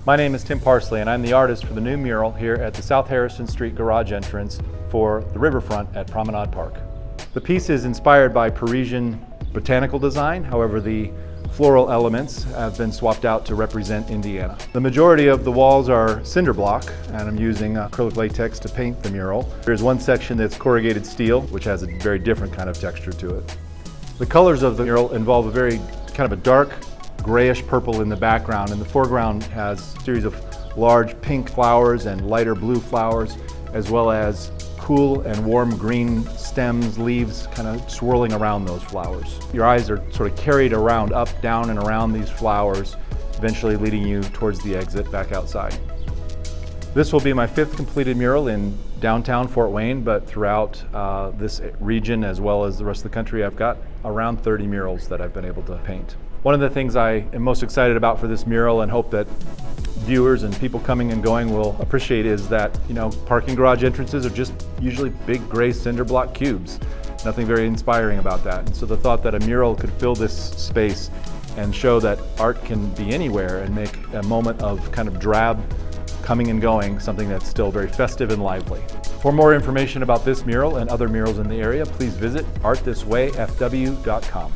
My name is Tim Parsley and I'm the artist for the new mural here at the South Harrison Street garage entrance for the Riverfront at Promenade Park. The piece is inspired by Parisian botanical design, however the floral elements have been swapped out to represent Indiana. The majority of the walls are cinder block and I'm using acrylic latex to paint the mural. There's one section that's corrugated steel, which has a very different kind of texture to it. The colors of the mural involve a very kind of a dark grayish purple in the background, and the foreground has a series of large pink flowers and lighter blue flowers, as well as cool and warm green stems, leaves kind of swirling around those flowers. Your eyes are sort of carried around, up, down, and around these flowers, eventually leading you towards the exit back outside. This will be my 5th completed mural in downtown Fort Wayne, but throughout this region as well as the rest of the country, I've got around 30 murals that I've been able to paint. One of the things I am most excited about for this mural and hope that viewers and people coming and going will appreciate is that, parking garage entrances are just usually big gray cinder block cubes. Nothing very inspiring about that. And so the thought that a mural could fill this space and show that art can be anywhere and make a moment of kind of drab coming and going something that's still very festive and lively. For more information about this mural and other murals in the area, please visit artthiswayfw.com.